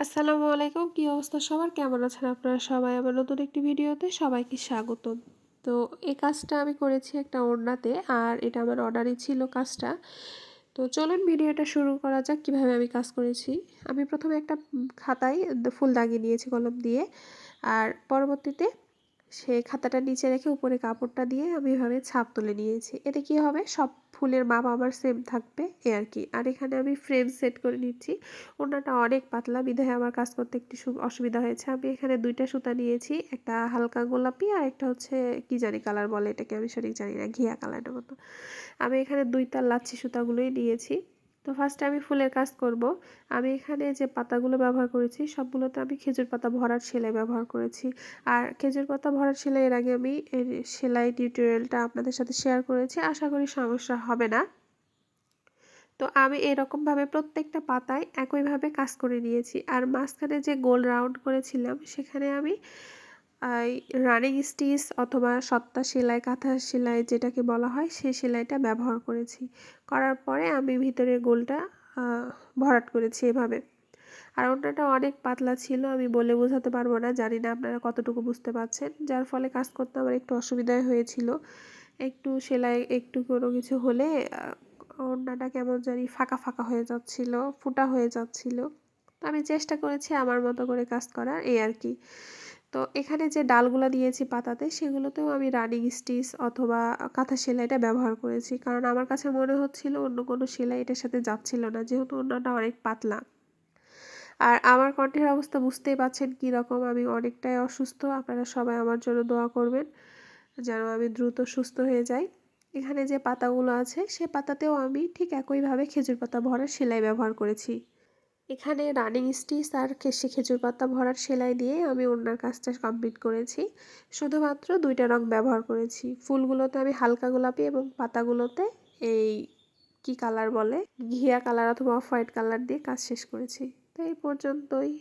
আসসালামু আলাইকুম। কি অবস্থা সবার? কেমন আছেন আপনারা সবাই? আমার নতুন একটি ভিডিওতে সবাইকে স্বাগতম। তো এই কাজটা আমি করেছি একটা ওড়নাতে, আর এটা আমার অর্ডারই ছিল কাজটা। তো চলুন ভিডিওটা শুরু করা যাক কিভাবে আমি কাজ করেছি। আমি প্রথমে একটা খাতায় ফুল দাগিয়ে নিয়েছি কলম দিয়ে, আর পরবর্তীতে সেই খাতাটা নিচে রেখে উপরে কাপড়টা দিয়ে আমি এভাবে ছাপ তুলে নিয়েছি। এতে কি হবে, সব ফুলের মাপ আমার সেম থাকবে এই আর কি। আর এখানে আমি ফ্রেম সেট করে নিচ্ছি। ওড়নাটা অনেক পাতলা, বিধায় আমার কাজ করতে একটু অসুবিধা হয়েছে। আমি এখানে 2টা সুতা নিয়েছি, একটা হালকা গোলাপি আর একটা হচ্ছে কি জানি কালার বলে এটাকে, আমি সঠিক জানি না, ঘিয়া কালারের মতো। আমি এখানে 2 তার লাচ্ছি সুতাগুলোই নিয়েছি। তো ফার্স্টে আমি ফুলের কাজ করব। আমি এখানে যে পাতাগুলো ব্যবহার করেছি সবগুলোতে আমি খেজুর পাতা ভরাট সেলাই ব্যবহার করেছি। আর খেজুর পাতা ভরাট সেলাই এর আগে আমি এর সেলাই টিউটোরিয়ালটা আপনাদের সাথে শেয়ার করেছি, আশা করি সমস্যা হবে না। তো আমি এরকমভাবে প্রত্যেকটা পাতায় একইভাবে কাজ করে নিয়েছি। আর মাঝখানে যে গোল রাউন্ড করেছিলাম সেখানে আমি রানিং স্টিচ অথবা সত্তা সেলাই, কাঁথা সেলাই যেটাকে বলা হয়, সেই সেলাইটা ব্যবহার করেছি। করার পরে আমি ভিতরে গোলটা ভরাট করেছি এভাবে। আর ওড়নাটা অনেক পাতলা ছিল, আমি বলে বোঝাতে পারবো না, জানি না আপনারা কতটুকু বুঝতে পারছেন, যার ফলে কাজ করতে আমার একটু অসুবিধাই হয়েছিল। একটু সেলাই একটু কোনো কিছু হলে ওড়নাটা কেমন জানি ফাঁকা ফাঁকা হয়ে যাচ্ছিল, ফুটা হয়ে যাচ্ছিল। তো আমি চেষ্টা করেছি আমার মতো করে কাজ করার, এই আর কি। তো এখানে যে ডালগুলো দিয়েছি পাতাতে সেগুলোতেও আমি রানিং স্টিচ অথবা কাঁথা সেলাইটা ব্যবহার করেছি, কারণ আমার কাছে মনে হচ্ছিল অন্য কোনো সেলাই এটার সাথে যাচ্ছিল না, যেহেতু ওড়নাটা অনেক পাতলা। আর আমার কণ্ঠের অবস্থা বুঝতেই পারছেন কী রকম, আমি অনেকটাই অসুস্থ। আপনারা সবাই আমার জন্য দোয়া করবেন যেন আমি দ্রুত সুস্থ হয়ে যাই। এখানে যে পাতাগুলো আছে সে পাতাতেও আমি ঠিক একইভাবে খেজুর পাতা ভরা সেলাই ব্যবহার করেছি। এখানে রানিং স্টিচ আর খেজুর পাতা ভরার সেলাই দিয়ে আমি ওড়নার কাজটা কমপ্লিট করেছি। শুধুমাত্র 2টা রং ব্যবহার করেছি। ফুলগুলোতে আমি হালকা গোলাপি এবং পাতাগুলোতে এই কি কালার বলে, ঘিয়া কালার অথবা অফ হোয়াইট কালার দিয়ে কাজ শেষ করেছি। তো এই পর্যন্তই।